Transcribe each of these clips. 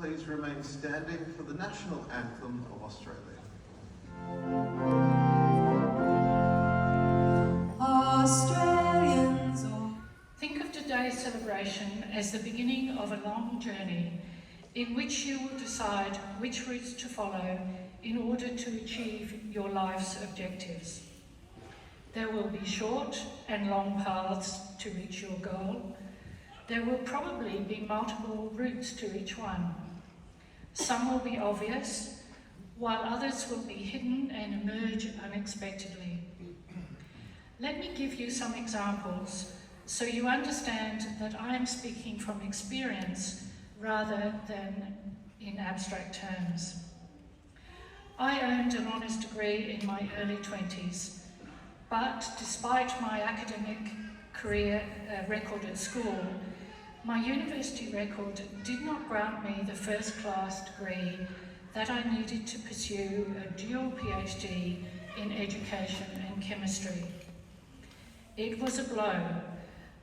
please remain standing for the national anthem of Australia. Australians. Think of today's celebration as the beginning of a long journey in which you will decide which routes to follow in order to achieve your life's objectives. There will be short and long paths to reach your goal. There will probably be multiple routes to each one. Some will be obvious, while others will be hidden and emerge unexpectedly. Let me give you some examples so you understand that I am speaking from experience rather than in abstract terms. I earned an honours degree in my early 20s, but despite my academic career record at school, my university record did not grant me the first-class degree that I needed to pursue a dual PhD in education and chemistry. It was a blow,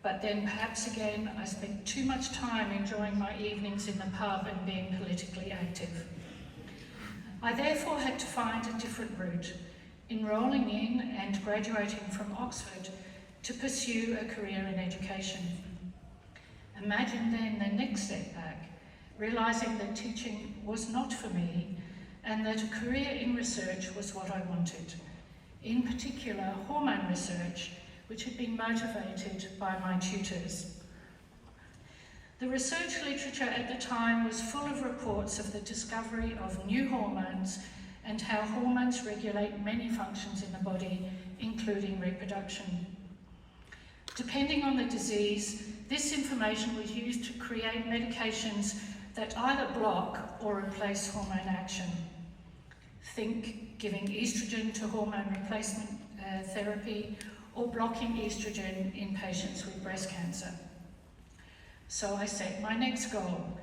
but then perhaps again I spent too much time enjoying my evenings in the pub and being politically active. I therefore had to find a different route, enrolling in and graduating from Oxford to pursue a career in education. Imagine then the next setback, realising that teaching was not for me and that a career in research was what I wanted, in particular hormone research, which had been motivated by my tutors. The research literature at the time was full of reports of the discovery of new hormones and how hormones regulate many functions in the body, including reproduction. Depending on the disease, this information was used to create medications that either block or replace hormone action. Think giving estrogen to hormone replacement therapy or blocking estrogen in patients with breast cancer. So I set my next goal,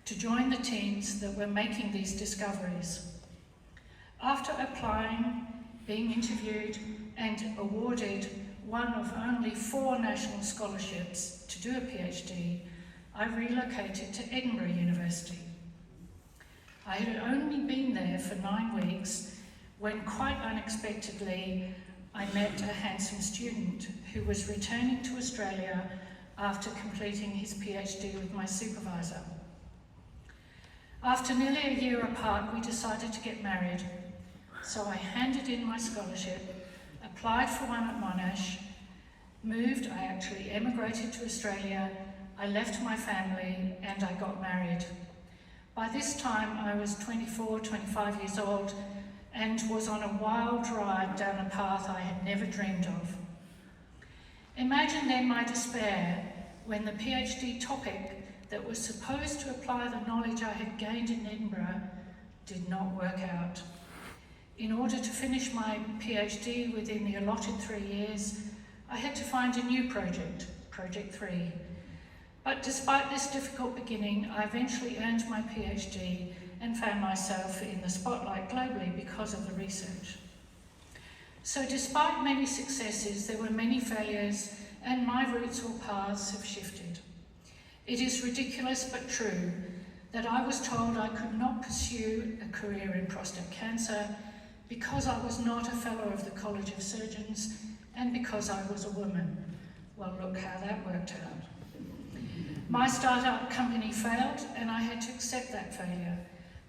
to join the teams that were making these discoveries. After applying, being interviewed and awarded one of only 4 national scholarships to do a PhD, I relocated to Edinburgh University. I had only been there for 9 weeks when, quite unexpectedly, I met a handsome student who was returning to Australia after completing his PhD with my supervisor. After nearly a year apart, we decided to get married. So I handed in my scholarship, applied for one at Monash, moved, I actually emigrated to Australia, I left my family, and I got married. By this time, I was 24, 25 years old, and was on a wild ride down a path I had never dreamed of. Imagine then my despair when the PhD topic that was supposed to apply the knowledge I had gained in Edinburgh did not work out. In order to finish my PhD within the allotted 3 years, I had to find a new project, Project 3. But despite this difficult beginning, I eventually earned my PhD and found myself in the spotlight globally because of the research. So despite many successes, there were many failures, and my routes or paths have shifted. It is ridiculous but true that I was told I could not pursue a career in prostate cancer because I was not a fellow of the College of Surgeons and because I was a woman. Well, look how that worked out. My startup company failed and I had to accept that failure.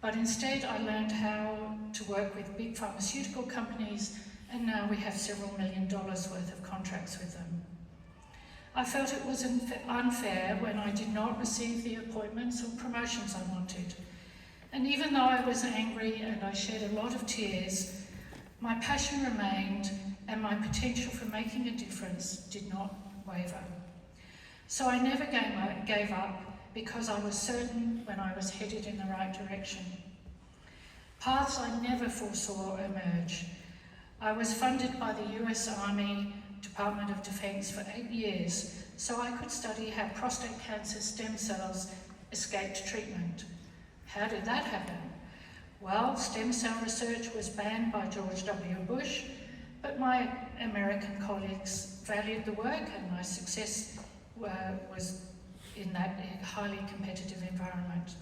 But instead I learned how to work with big pharmaceutical companies, and now we have several $1 million worth of contracts with them. I felt it was unfair when I did not receive the appointments or promotions I wanted. And even though I was angry and I shed a lot of tears, my passion remained and my potential for making a difference did not waver. So I never gave up because I was certain when I was headed in the right direction. Paths I never foresaw emerge. I was funded by the US Army Department of Defense for 8 years so I could study how prostate cancer stem cells escaped treatment. How did that happen? Well, stem cell research was banned by George W. Bush, but my American colleagues valued the work and my success was in that highly competitive environment.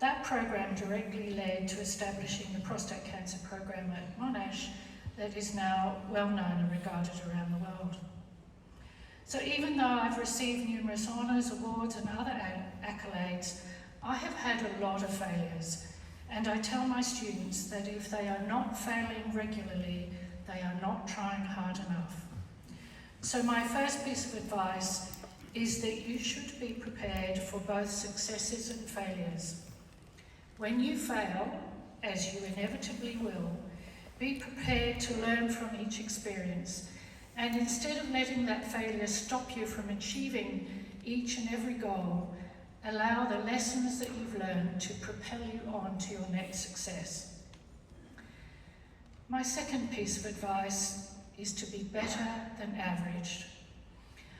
That program directly led to establishing the prostate cancer program at Monash that is now well known and regarded around the world. So even though I've received numerous honours, awards and other accolades, I have had a lot of failures, and I tell my students that if they are not failing regularly, they are not trying hard enough. So my first piece of advice is that you should be prepared for both successes and failures. When you fail, as you inevitably will, be prepared to learn from each experience, and instead of letting that failure stop you from achieving each and every goal, allow the lessons that you've learned to propel you on to your next success. My second piece of advice is to be better than average.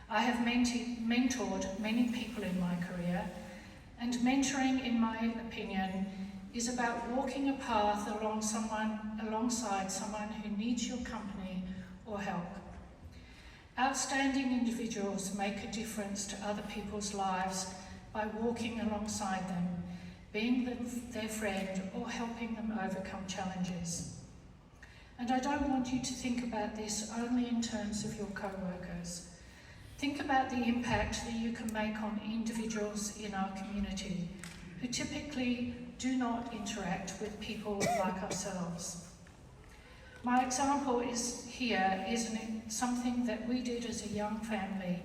I have mentored many people in my career, and mentoring, in my opinion, is about walking a path alongside someone who needs your company or help. Outstanding individuals make a difference to other people's lives by walking alongside them, being their friend, or helping them overcome challenges. And I don't want you to think about this only in terms of your co-workers. Think about the impact that you can make on individuals in our community who typically do not interact with people like ourselves. My example is something that we did as a young family,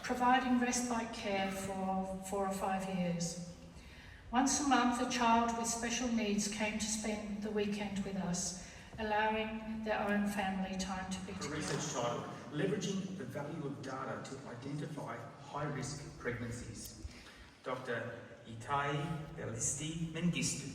providing respite care for 4 or 5 years. Once a month, a child with special needs came to spend the weekend with us, allowing their own family time to be together. A research title, Leveraging the Value of Data to Identify High-Risk Pregnancies. Dr. Itai Belisti Mengistu.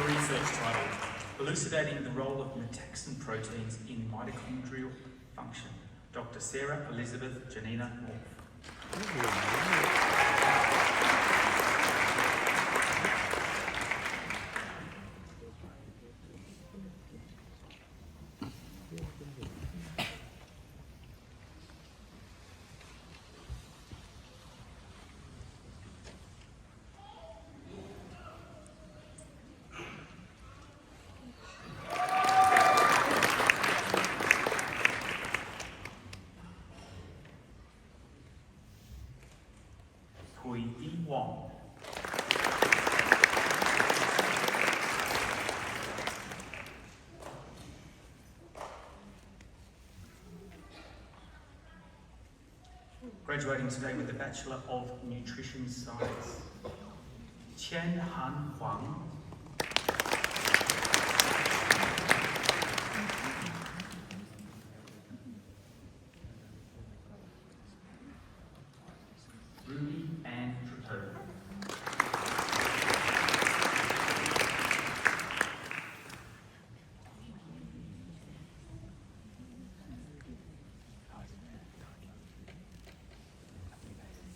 Research titled, Elucidating the Role of Metaxan Proteins in Mitochondrial Function. Dr. Sarah Elizabeth Janina Morph. Hui Yi Wong. Graduating today with the Bachelor of Nutrition Science. Qian Han Huang. Ruby Ann Trepot.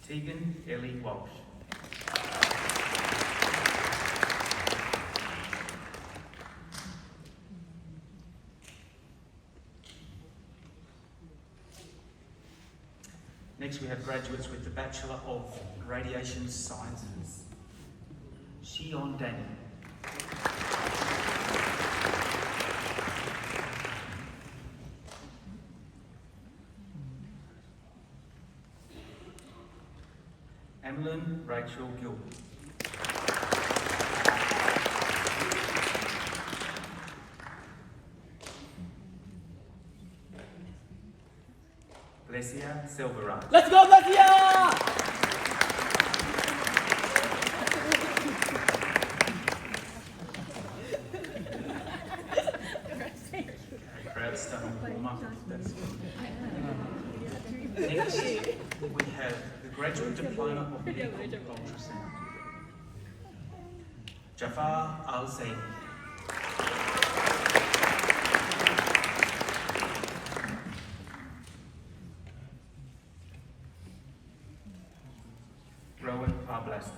Tegan Ellie Walsh. Next we have graduates with the Bachelor of Radiation Sciences. Xion Danny. Emlyn Rachel Gill. Lesia Silverard. Let's go, Lesia! Crowd starting to warm up. That's good. Next, we have the Graduate Diploma of Medical Ultrasound. Jafar Al-Zain. Rowan Arblaster.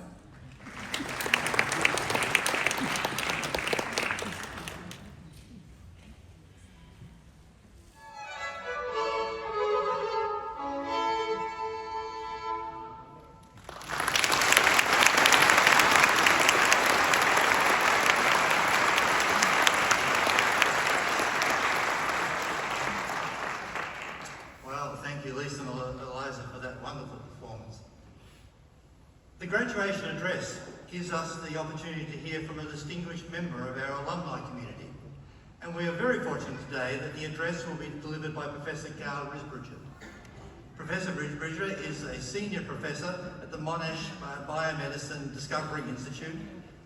Well, thank you, Lisa and Eliza, for that wonderful performance. The graduation address gives us the opportunity to hear from a distinguished member of our alumni community. And we are very fortunate today that the address will be delivered by Professor Carl Risbridger. Professor Risbridger is a senior professor at the Monash Biomedicine Discovery Institute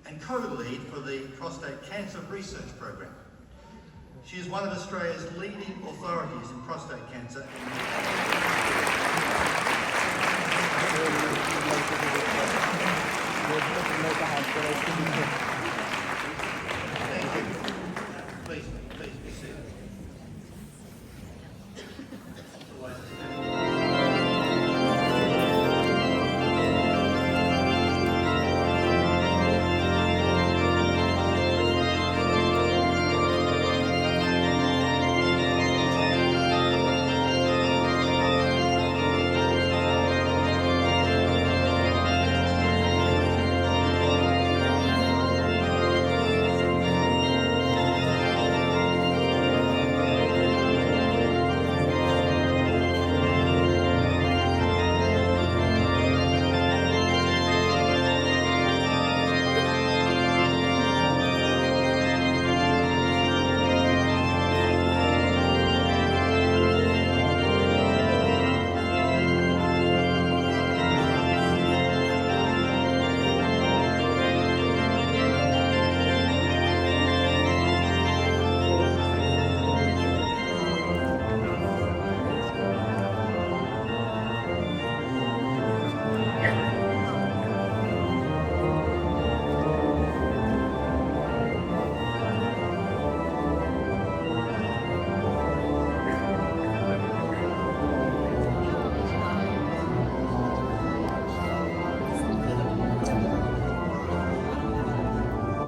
and co-lead for the Prostate Cancer Research Program. She is one of Australia's leading authorities in prostate cancer. Hospital.